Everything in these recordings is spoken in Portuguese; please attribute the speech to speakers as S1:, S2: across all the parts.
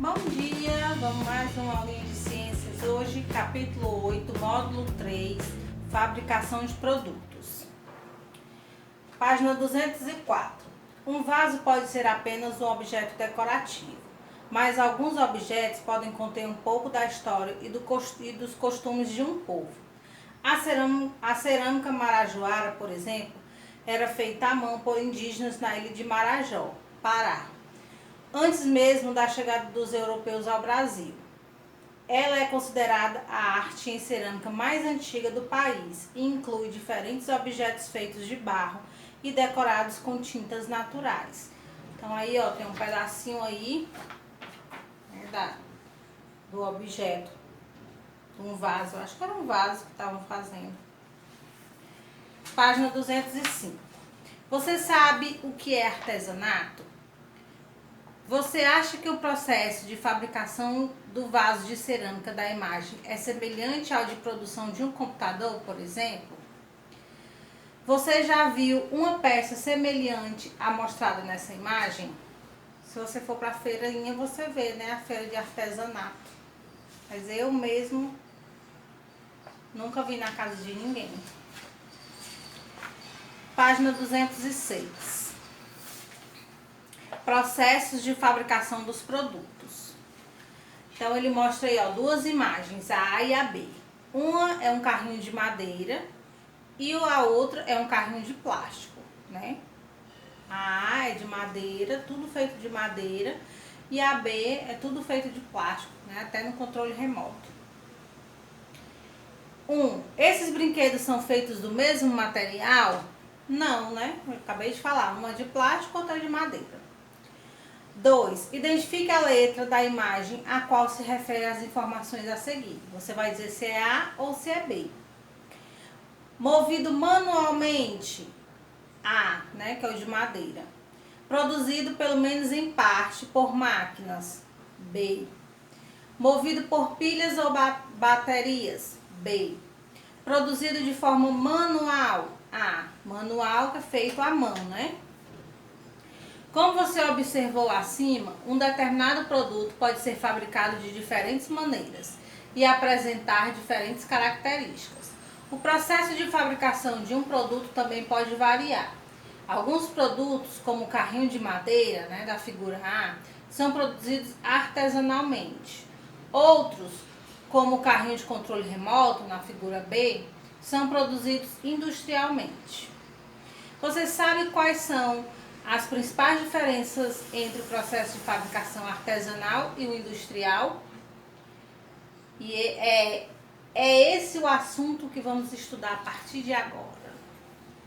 S1: Bom dia, vamos mais uma aulinha de ciências hoje, capítulo 8, módulo 3, fabricação de produtos. Página 204. Um vaso pode ser apenas um objeto decorativo, mas alguns objetos podem conter um pouco da história e dos costumes de um povo. A cerâmica marajoara, por exemplo, era feita à mão por indígenas na ilha de Marajó, Pará, antes mesmo da chegada dos europeus ao Brasil. Ela é considerada a arte em cerâmica mais antiga do país e inclui diferentes objetos feitos de barro e decorados com tintas naturais. Então aí, ó, tem um pedacinho aí, né, do objeto, um vaso, acho que era um vaso que estavam fazendo. Página 205. Você sabe o que é artesanato? Você acha que o processo de fabricação do vaso de cerâmica da imagem é semelhante ao de produção de um computador, por exemplo? Você já viu uma peça semelhante à mostrada nessa imagem? Se você for para a feirinha, você vê, né, a feira de artesanato. Mas eu mesmo nunca vi na casa de ninguém. Página 206. Processos de fabricação dos produtos. Então ele mostra aí, ó, duas imagens, a A e a B. Uma é um carrinho de madeira e a outra é um carrinho de plástico, né? A A é de madeira, tudo feito de madeira, e a B é tudo feito de plástico, né? Até no controle remoto. Esses brinquedos são feitos do mesmo material? Não, né? Eu acabei de falar, uma é de plástico, outra é de madeira. 2. Identifique a letra da imagem a qual se refere as informações a seguir. Você vai dizer se é A ou se é B. Movido manualmente, A, né, que é o de madeira. Produzido pelo menos em parte por máquinas, B. Movido por pilhas ou baterias, B. Produzido de forma manual, A. Manual que é feito à mão, né? Como você observou acima, um determinado produto pode ser fabricado de diferentes maneiras e apresentar diferentes características. O processo de fabricação de um produto também pode variar. Alguns produtos, como o carrinho de madeira, né, da figura A, são produzidos artesanalmente. Outros, como o carrinho de controle remoto, na figura B, são produzidos industrialmente. Você sabe quais são as principais diferenças entre o processo de fabricação artesanal e o industrial? E é esse o assunto que vamos estudar a partir de agora.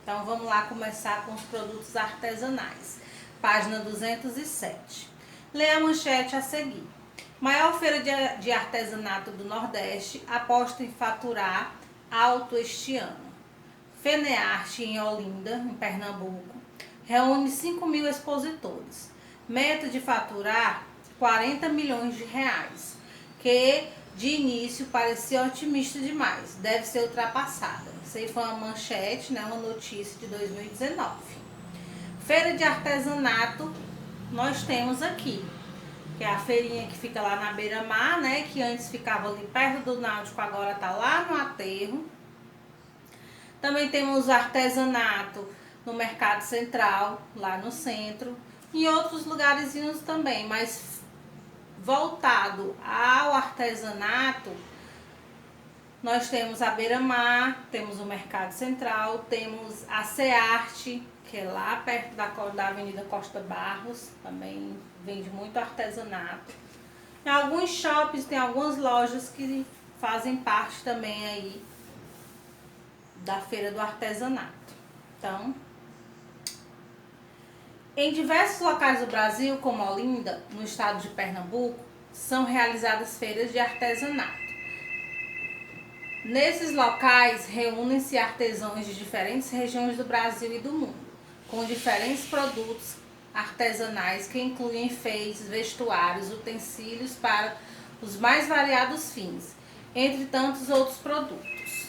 S1: Então vamos lá começar com os produtos artesanais. Página 207. Leia a manchete a seguir. Maior feira de artesanato do Nordeste aposta em faturar alto este ano. FENEARTE em Olinda, em Pernambuco, reúne 5.000 expositores. Meta de faturar 40 milhões de reais, que de início parecia otimista demais, deve ser ultrapassada. Isso aí foi uma manchete, né, uma notícia de 2019. Feira de artesanato nós temos aqui, que é a feirinha que fica lá na beira-mar, né, que antes ficava ali perto do Náutico, agora está lá no aterro. Também temos artesanato no Mercado Central, lá no centro, e outros lugarzinhos também, mas voltado ao artesanato, nós temos a Beira-Mar, temos o Mercado Central, temos a CEARTE, que é lá perto da Avenida Costa Barros, também vende muito artesanato. Em alguns shoppings tem algumas lojas que fazem parte também aí da Feira do Artesanato. Então, em diversos locais do Brasil, como Olinda, no estado de Pernambuco, são realizadas feiras de artesanato. Nesses locais, reúnem-se artesãos de diferentes regiões do Brasil e do mundo, com diferentes produtos artesanais que incluem enfeites, vestuários, utensílios para os mais variados fins, entre tantos outros produtos.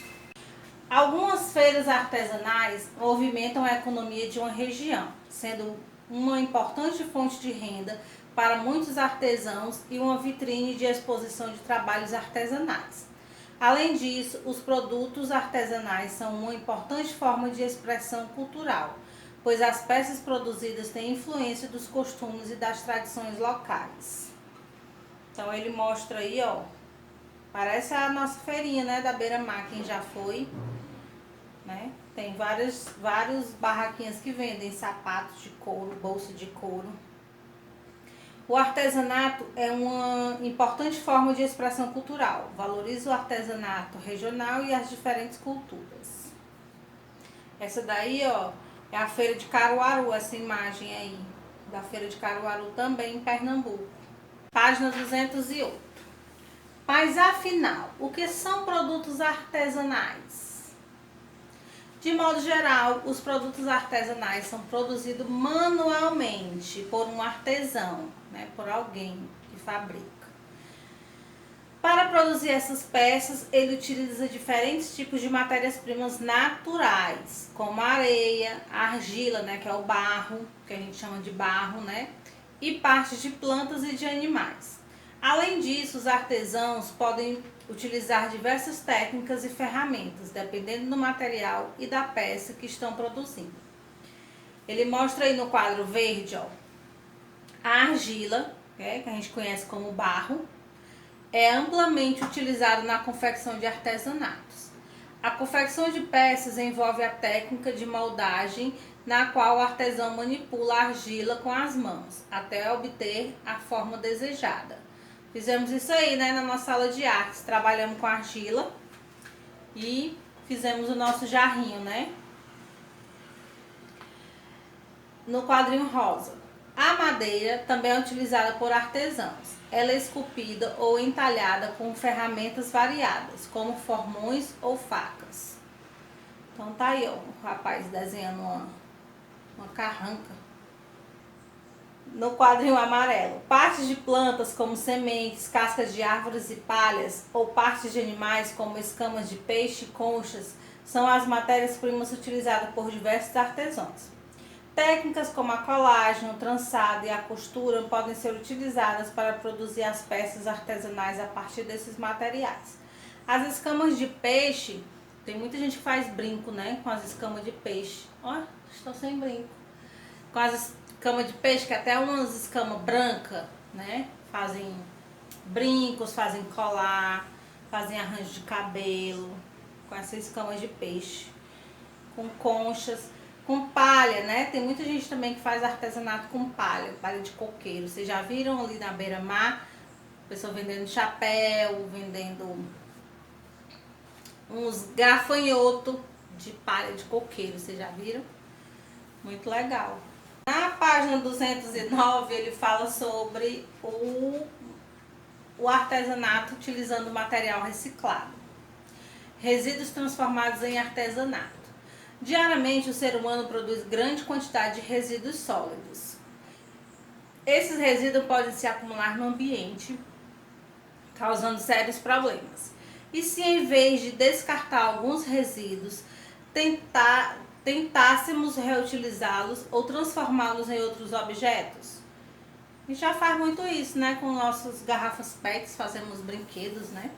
S1: Algumas feiras artesanais movimentam a economia de uma região, sendo uma importante fonte de renda para muitos artesãos e uma vitrine de exposição de trabalhos artesanais. Além disso, os produtos artesanais são uma importante forma de expressão cultural, pois as peças produzidas têm influência dos costumes e das tradições locais. Então ele mostra aí, ó, parece a nossa feirinha, né, da Beira-Mar, quem já foi, né? Tem várias barraquinhas que vendem sapatos de couro, bolsa de couro. O artesanato é uma importante forma de expressão cultural. Valoriza o artesanato regional e as diferentes culturas. Essa daí, ó, é a Feira de Caruaru, essa imagem aí, da Feira de Caruaru também em Pernambuco. Página 208. Mas afinal, o que são produtos artesanais? De modo geral, os produtos artesanais são produzidos manualmente por um artesão, né, por alguém que fabrica. Para produzir essas peças, ele utiliza diferentes tipos de matérias-primas naturais, como a areia, a argila, né, que é o barro, que a gente chama de barro, né, e partes de plantas e de animais. Além disso, os artesãos podem utilizar diversas técnicas e ferramentas, dependendo do material e da peça que estão produzindo. Ele mostra aí no quadro verde, ó, a argila, que a gente conhece como barro, é amplamente utilizado na confecção de artesanatos. A confecção de peças envolve a técnica de moldagem, na qual o artesão manipula a argila com as mãos, até obter a forma desejada. Fizemos isso aí, né, na nossa sala de artes. Trabalhamos com argila e fizemos o nosso jarrinho, né? No quadrinho rosa. A madeira também é utilizada por artesãos. Ela é esculpida ou entalhada com ferramentas variadas, como formões ou facas. Então tá aí, ó, o rapaz desenhando uma carranca. No quadrinho amarelo, partes de plantas como sementes, cascas de árvores e palhas, ou partes de animais como escamas de peixe e conchas, são as matérias-primas utilizadas por diversos artesãos. Técnicas como a colagem, o trançado e a costura podem ser utilizadas para produzir as peças artesanais a partir desses materiais. As escamas de peixe, tem muita gente que faz brinco, né, com as escamas de peixe. Ó, estou sem brinco. Com as escama de peixe, que até umas escamas brancas, né? Fazem brincos, fazem colar, fazem arranjo de cabelo, com essas escamas de peixe, com conchas, com palha, né? Tem muita gente também que faz artesanato com palha, palha de coqueiro. Vocês já viram ali na beira-mar, pessoa vendendo chapéu, vendendo uns gafanhotos de palha de coqueiro, vocês já viram? Muito legal. Na página 209, ele fala sobre o artesanato utilizando material reciclado. Resíduos transformados em artesanato. Diariamente, o ser humano produz grande quantidade de resíduos sólidos. Esses resíduos podem se acumular no ambiente, causando sérios problemas. E se em vez de descartar alguns resíduos, tentássemos reutilizá-los ou transformá-los em outros objetos? A gente já faz muito isso, né? Com nossas garrafas PETs, fazemos brinquedos, né?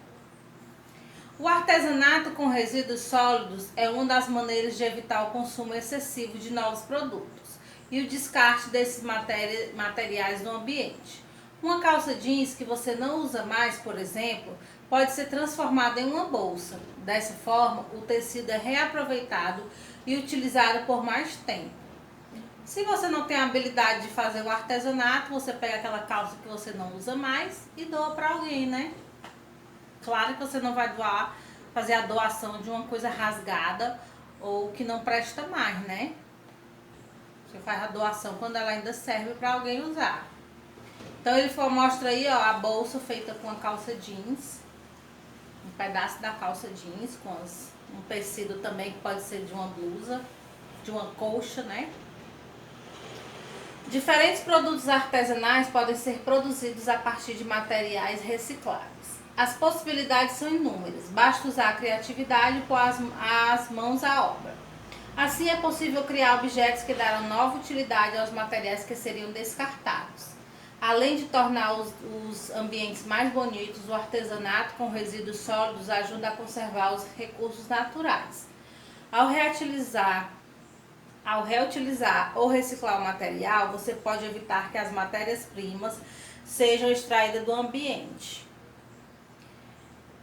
S1: O artesanato com resíduos sólidos é uma das maneiras de evitar o consumo excessivo de novos produtos e o descarte desses materiais no ambiente. Uma calça jeans que você não usa mais, por exemplo, pode ser transformada em uma bolsa. Dessa forma, o tecido é reaproveitado e utilizado por mais tempo. Se você não tem a habilidade de fazer o artesanato, você pega aquela calça que você não usa mais e doa para alguém, né? Claro que você não vai fazer a doação de uma coisa rasgada ou que não presta mais, né? Você faz a doação quando ela ainda serve para alguém usar. Então ele mostra aí, ó, a bolsa feita com a calça jeans, um pedaço da calça jeans com um tecido também que pode ser de uma blusa, de uma colcha, né? Diferentes produtos artesanais podem ser produzidos a partir de materiais recicláveis. As possibilidades são inúmeras, basta usar a criatividade e pôr as mãos à obra. Assim é possível criar objetos que darão nova utilidade aos materiais que seriam descartados. Além de tornar os ambientes mais bonitos, o artesanato com resíduos sólidos ajuda a conservar os recursos naturais. Ao reutilizar ou reciclar o material, você pode evitar que as matérias-primas sejam extraídas do ambiente.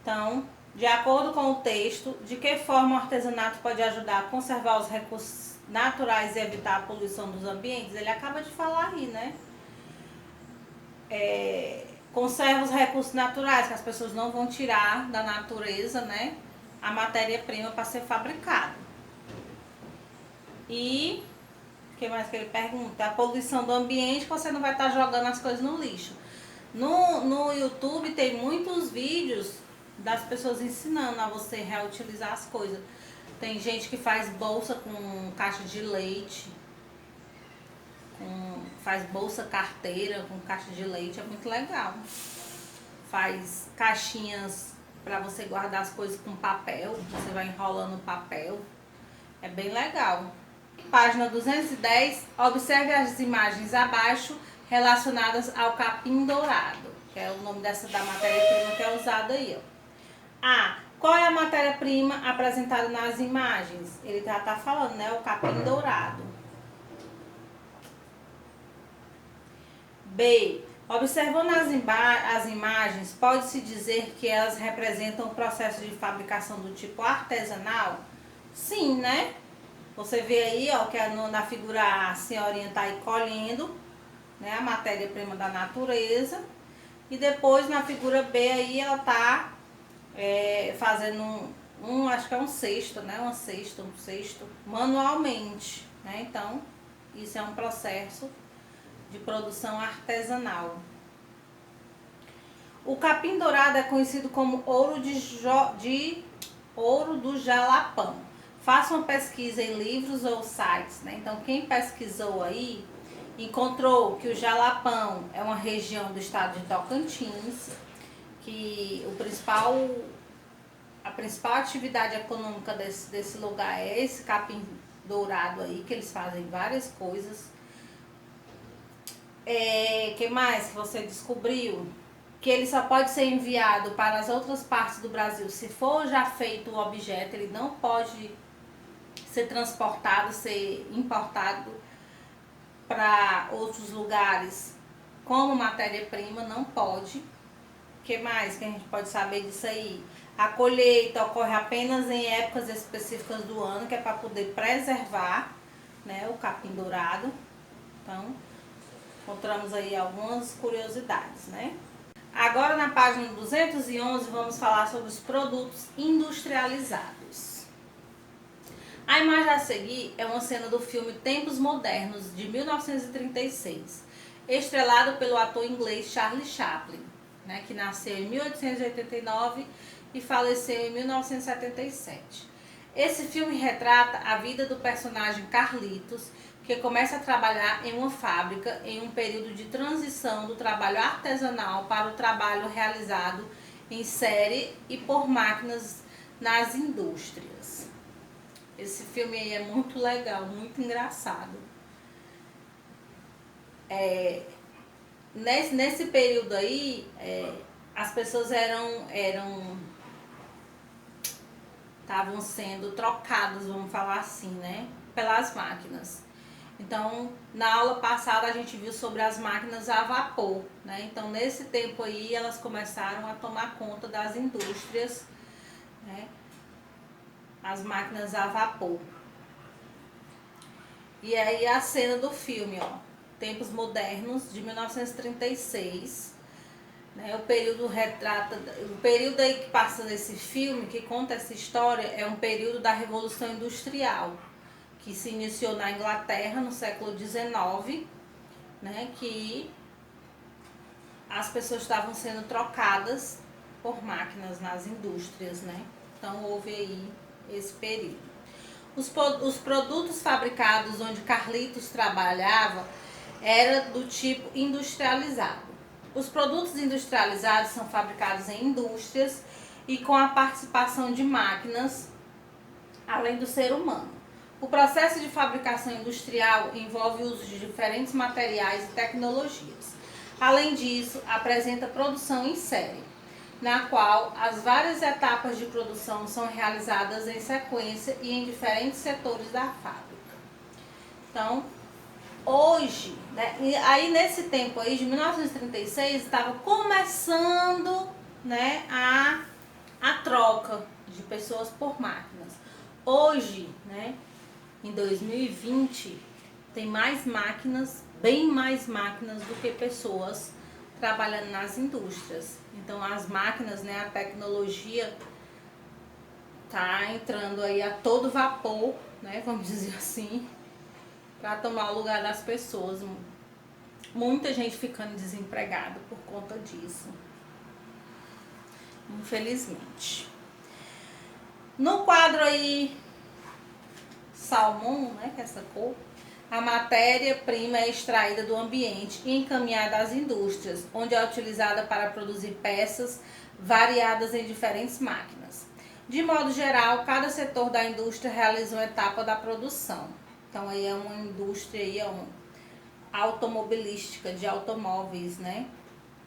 S1: Então, de acordo com o texto, de que forma o artesanato pode ajudar a conservar os recursos naturais e evitar a poluição dos ambientes? Ele acaba de falar aí, né? Conserva os recursos naturais, que as pessoas não vão tirar da natureza, né, a matéria-prima para ser fabricado. E o que mais que ele pergunta? A poluição do ambiente, que você não vai estar jogando as coisas no lixo. No YouTube tem muitos vídeos das pessoas ensinando a você reutilizar as coisas. Tem gente que faz bolsa com caixa de leite, faz bolsa carteira com caixa de leite, é muito legal. Faz caixinhas para você guardar as coisas com papel, você vai enrolando o papel, é bem legal. Página 210, observe as imagens abaixo relacionadas ao capim dourado, que é o nome da matéria-prima que é usada aí, ó. Qual é a matéria-prima apresentada nas imagens? Ele já tá falando, né, o capim dourado. B. Observando as imagens, pode-se dizer que elas representam o processo de fabricação do tipo artesanal? Sim, né? Você vê aí, ó, que na figura A a senhorinha tá aí colhendo, né, a matéria-prima da natureza. E depois na figura B aí ela tá fazendo acho que é um cesto, né? Um cesto manualmente, né? Então, isso é um processo de produção artesanal. O capim dourado é conhecido como ouro ouro do Jalapão. Faça uma pesquisa em livros ou sites, né? Então, quem pesquisou aí encontrou que o Jalapão é uma região do estado de Tocantins, que a principal atividade econômica desse lugar é esse capim dourado aí, que eles fazem várias coisas. Que mais que você descobriu? Que ele só pode ser enviado para as outras partes do Brasil se for já feito o objeto, ele não pode ser transportado, ser importado para outros lugares como matéria-prima, não pode. O que mais que a gente pode saber disso aí? A colheita ocorre apenas em épocas específicas do ano, que é para poder preservar, né, o capim dourado. Então, encontramos aí algumas curiosidades, né? Agora na página 211 vamos falar sobre os produtos industrializados. A imagem a seguir é uma cena do filme Tempos Modernos, de 1936, estrelado pelo ator inglês Charlie Chaplin, né, que nasceu em 1889 e faleceu em 1977. Esse filme retrata a vida do personagem Carlitos, que começa a trabalhar em uma fábrica em um período de transição do trabalho artesanal para o trabalho realizado em série e por máquinas nas indústrias. Esse filme aí é muito legal, muito engraçado. Nesse período aí, as pessoas estavam sendo trocadas, vamos falar assim, né, pelas máquinas. Então, na aula passada a gente viu sobre as máquinas a vapor, né? Então, nesse tempo aí, elas começaram a tomar conta das indústrias, né? As máquinas a vapor. E aí a cena do filme, ó, Tempos Modernos, de 1936, né? O período aí que passa nesse filme, que conta essa história, é um período da Revolução Industrial, que se iniciou na Inglaterra no século XIX, né, que as pessoas estavam sendo trocadas por máquinas nas indústrias, né? Então houve aí esse período. Os produtos fabricados onde Carlitos trabalhava era do tipo industrializado. Os produtos industrializados são fabricados em indústrias e com a participação de máquinas, além do ser humano. O processo de fabricação industrial envolve o uso de diferentes materiais e tecnologias. Além disso, apresenta produção em série, na qual as várias etapas de produção são realizadas em sequência e em diferentes setores da fábrica. Então, hoje, né, e aí nesse tempo aí, de 1936, estava começando, né, a troca de pessoas por máquinas. Hoje, né, em 2020, tem mais máquinas, bem mais máquinas do que pessoas trabalhando nas indústrias. Então as máquinas, né, a tecnologia tá entrando aí a todo vapor, né, vamos dizer assim, para tomar o lugar das pessoas. Muita gente ficando desempregada por conta disso, infelizmente. No quadro aí salmão, né, que é essa cor, a matéria-prima é extraída do ambiente e encaminhada às indústrias, onde é utilizada para produzir peças variadas em diferentes máquinas. De modo geral, cada setor da indústria realiza uma etapa da produção. Então aí é uma indústria aí, automobilística, de automóveis, né?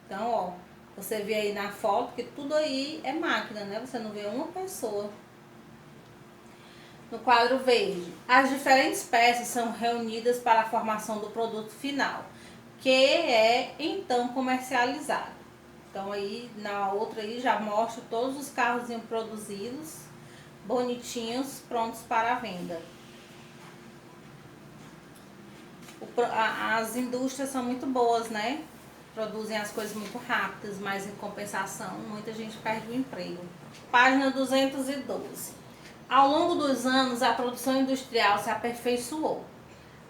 S1: Então, ó, você vê aí na foto que tudo aí é máquina, né? Você não vê uma pessoa. No quadro verde, as diferentes peças são reunidas para a formação do produto final, que é então comercializado. Então aí na outra aí já mostra todos os carros produzidos, bonitinhos, prontos para a venda. As indústrias são muito boas, né? Produzem as coisas muito rápidas, mas em compensação muita gente perde o emprego. Página 212. Ao longo dos anos, a produção industrial se aperfeiçoou.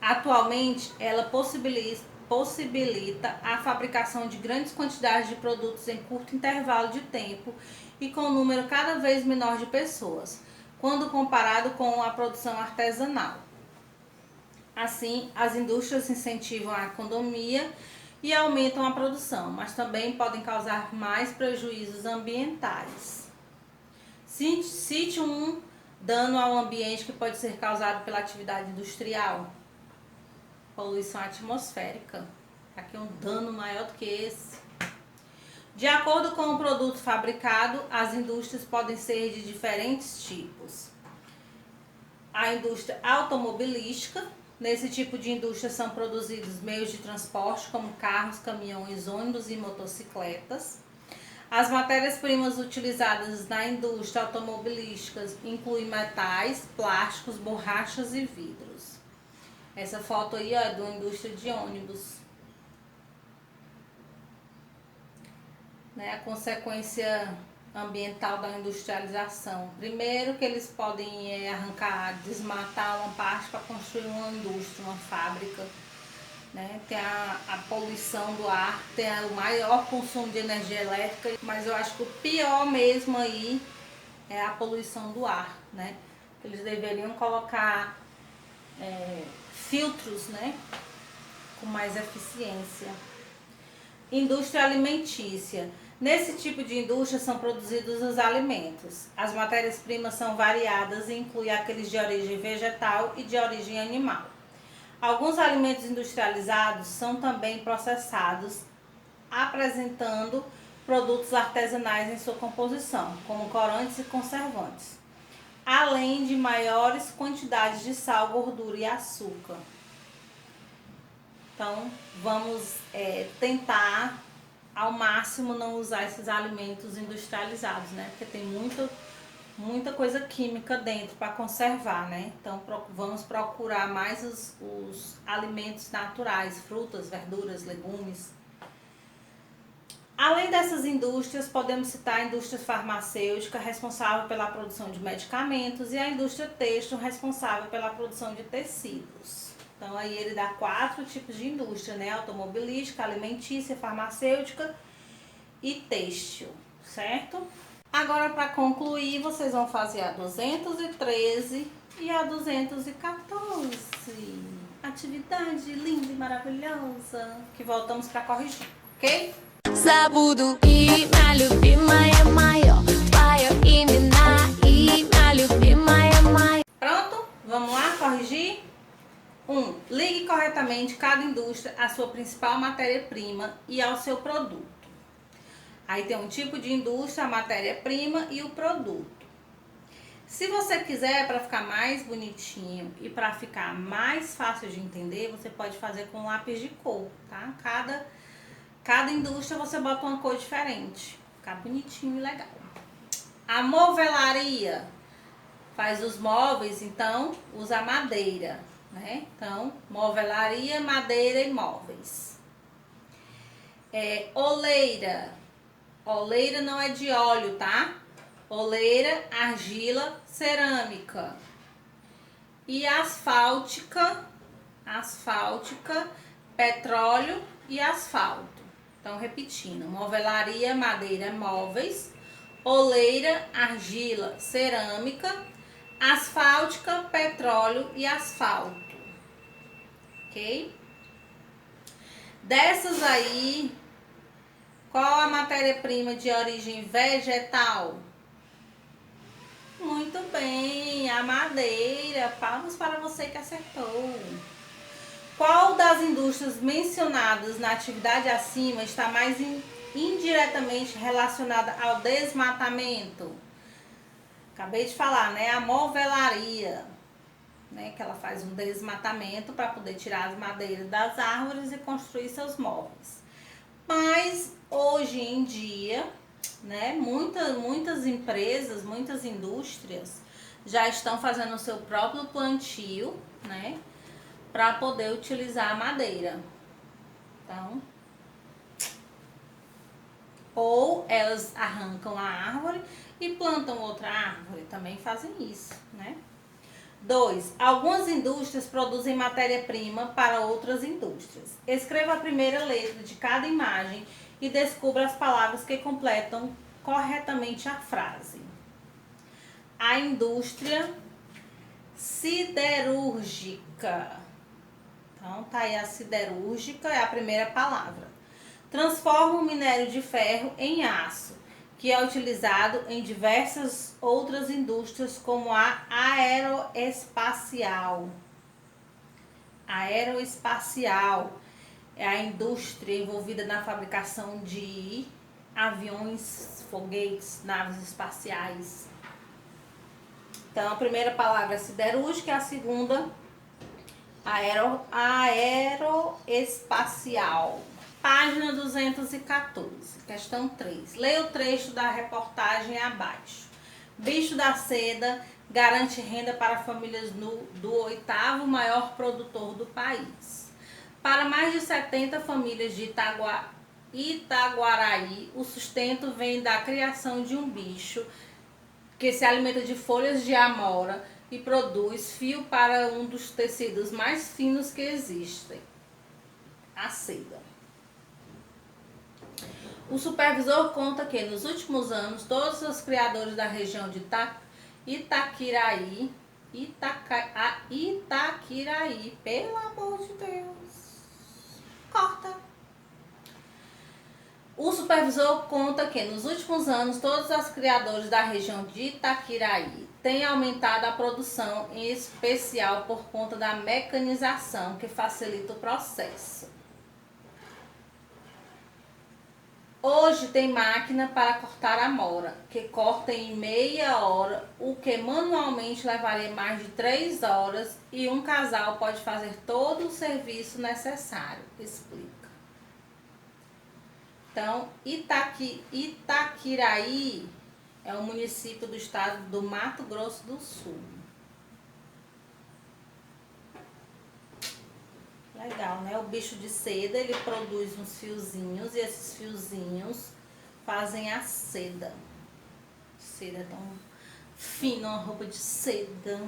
S1: Atualmente, ela possibilita a fabricação de grandes quantidades de produtos em curto intervalo de tempo e com um número cada vez menor de pessoas, quando comparado com a produção artesanal. Assim, as indústrias incentivam a economia e aumentam a produção, mas também podem causar mais prejuízos ambientais. Cite um dano ao ambiente que pode ser causado pela atividade industrial. Poluição atmosférica. Aqui é um dano maior do que esse. De acordo com o produto fabricado, as indústrias podem ser de diferentes tipos. A indústria automobilística. Nesse tipo de indústria são produzidos meios de transporte como carros, caminhões, ônibus e motocicletas. As matérias-primas utilizadas na indústria automobilística incluem metais, plásticos, borrachas e vidros. Essa foto aí é de uma indústria de ônibus. Né, a consequência ambiental da industrialização. Primeiro que eles podem arrancar, desmatar uma parte para construir uma indústria, uma fábrica. Né? Tem a poluição do ar, tem o maior consumo de energia elétrica, mas eu acho que o pior mesmo aí é a poluição do ar, né? Eles deveriam colocar filtros, né, com mais eficiência. Indústria alimentícia. Nesse tipo de indústria são produzidos os alimentos. As matérias-primas são variadas e incluem aqueles de origem vegetal e de origem animal. Alguns alimentos industrializados são também processados, apresentando produtos artesanais em sua composição, como corantes e conservantes, além de maiores quantidades de sal, gordura e açúcar. Então, vamos tentar ao máximo não usar esses alimentos industrializados, né? Porque tem muita coisa química dentro para conservar, né? Então vamos procurar mais os alimentos naturais, frutas, verduras, legumes. Além dessas indústrias, podemos citar a indústria farmacêutica, responsável pela produção de medicamentos, e a indústria têxtil, responsável pela produção de tecidos. Então aí ele dá 4 tipos de indústria, né? Automobilística, alimentícia, farmacêutica e têxtil, certo? Agora, para concluir, vocês vão fazer a 213 e a 214. Atividade linda e maravilhosa, que voltamos para corrigir, ok?
S2: Забуду и моя любимая моё, твое имя и моя любимая моё.
S1: Pronto? Vamos lá corrigir? 1. Ligue corretamente cada indústria à sua principal matéria-prima e ao seu produto. Aí tem um tipo de indústria, a matéria-prima e o produto. Se você quiser, para ficar mais bonitinho e para ficar mais fácil de entender, você pode fazer com lápis de cor, tá? Cada indústria você bota uma cor diferente. Ficar bonitinho e legal. A movelaria faz os móveis, então usa madeira, né? Então, movelaria, madeira e móveis. Oleira. Oleira não é de óleo, tá? Oleira, argila, cerâmica. E asfáltica, petróleo e asfalto. Então, repetindo, movelaria, madeira, móveis, oleira, argila, cerâmica, asfáltica, petróleo e asfalto. Ok? Dessas aí, qual a matéria-prima de origem vegetal? Muito bem, a madeira. Palmas para você que acertou. Qual das indústrias mencionadas na atividade acima está mais indiretamente relacionada ao desmatamento? Acabei de falar, né? A movelaria, né? Que ela faz um desmatamento para poder tirar as madeiras das árvores e construir seus móveis. Mas hoje em dia, né? Muitas empresas, muitas indústrias já estão fazendo o seu próprio plantio, né? Para poder utilizar a madeira. Então, ou elas arrancam a árvore e plantam outra árvore, também fazem isso, né? 2. Algumas indústrias produzem matéria-prima para outras indústrias. Escreva a primeira letra de cada imagem e descubra as palavras que completam corretamente a frase. A indústria siderúrgica. Então, tá aí a siderúrgica, é a primeira palavra. Transforma o minério de ferro em aço, que é utilizado em diversas outras indústrias, como a aeroespacial. Aeroespacial é a indústria envolvida na fabricação de aviões, foguetes, naves espaciais. Então, a primeira palavra é siderúrgica, a segunda aeroespacial. Página 214, questão 3. Leia o trecho da reportagem abaixo. Bicho da seda garante renda para famílias do 8º maior produtor do país. Para mais de 70 famílias de Itaguaraí, o sustento vem da criação de um bicho que se alimenta de folhas de amora e produz fio para um dos tecidos mais finos que existem, a seda. O supervisor conta que, nos últimos anos, todos os criadores da região de Itaquiraí, pelo amor de Deus, corta. O supervisor conta que, nos últimos anos, todos os criadores da região de Itaquiraí têm aumentado a produção, em especial por conta da mecanização, que facilita o processo. Hoje tem máquina para cortar amora, que corta em meia hora, o que manualmente levaria mais de 3 horas, e um casal pode fazer todo o serviço necessário, explica. Então, Itaquiraí é um município do estado do Mato Grosso do Sul. Legal, né? O bicho de seda, ele produz uns fiozinhos e esses fiozinhos fazem a seda. Seda tão fina, uma roupa de seda.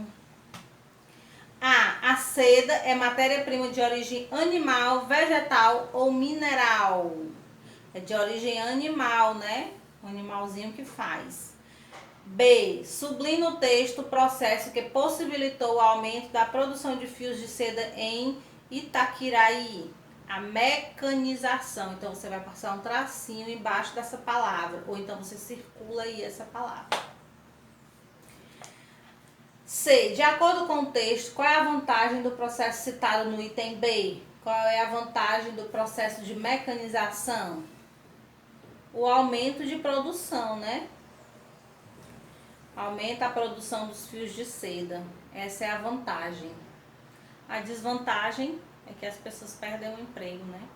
S1: A seda é matéria-prima de origem animal, vegetal ou mineral. É de origem animal, né? Um animalzinho que faz. B. Sublinha no texto o processo que possibilitou o aumento da produção de fios de seda em Itaquiraí. A mecanização. Então, você vai passar um tracinho embaixo dessa palavra. Ou então, você circula aí essa palavra. C. De acordo com o texto, qual é a vantagem do processo citado no item B? Qual é a vantagem do processo de mecanização? O aumento de produção, né? Aumenta a produção dos fios de seda. Essa é a vantagem. A desvantagem é que as pessoas perdem o emprego, né?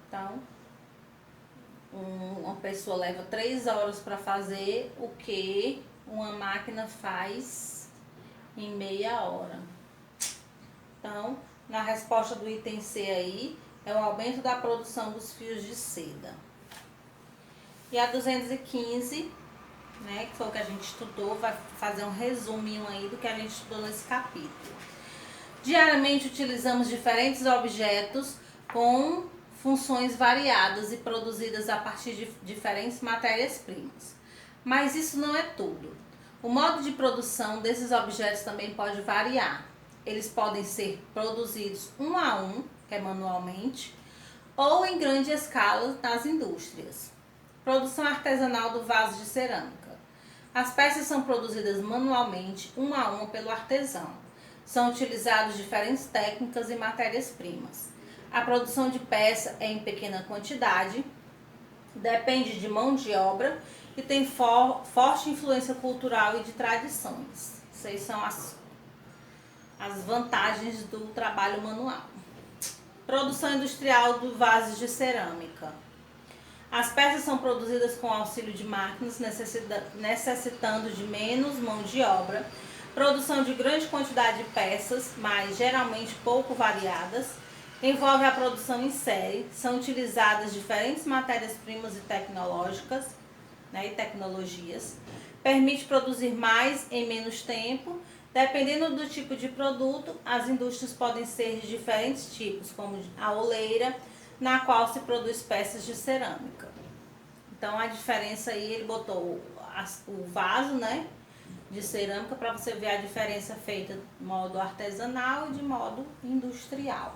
S1: Então, uma pessoa leva 3 horas para fazer o que uma máquina faz em meia hora. Então, na resposta do item C aí, é o aumento da produção dos fios de seda. E a 215, né, que foi o que a gente estudou, vai fazer um resuminho aí do que a gente estudou nesse capítulo. Diariamente utilizamos diferentes objetos com funções variadas e produzidas a partir de diferentes matérias-primas. Mas isso não é tudo. O modo de produção desses objetos também pode variar. Eles podem ser produzidos um a um, que é manualmente, ou em grande escala nas indústrias. Produção artesanal do vaso de cerâmica. As peças são produzidas manualmente, um a um, pelo artesão. São utilizadas diferentes técnicas e matérias-primas. A produção de peça é em pequena quantidade, depende de mão de obra e tem forte influência cultural e de tradições. Essas são as vantagens do trabalho manual. Produção industrial do vaso de cerâmica. As peças são produzidas com auxílio de máquinas, necessitando de menos mão de obra. Produção de grande quantidade de peças, mas geralmente pouco variadas. Envolve a produção em série. São utilizadas diferentes matérias-primas e tecnológicas, né, e tecnologias. Permite produzir mais em menos tempo. Dependendo do tipo de produto, as indústrias podem ser de diferentes tipos, como a oleira, na qual se produz peças de cerâmica. Então a diferença aí, ele botou o vaso, né, de cerâmica, para você ver a diferença feita de modo artesanal e de modo industrial.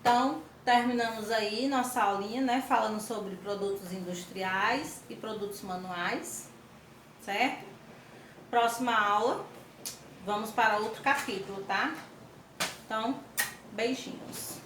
S1: Então, terminamos aí nossa aulinha, né, falando sobre produtos industriais e produtos manuais, certo? Próxima aula, vamos para outro capítulo, tá? Então, beijinhos.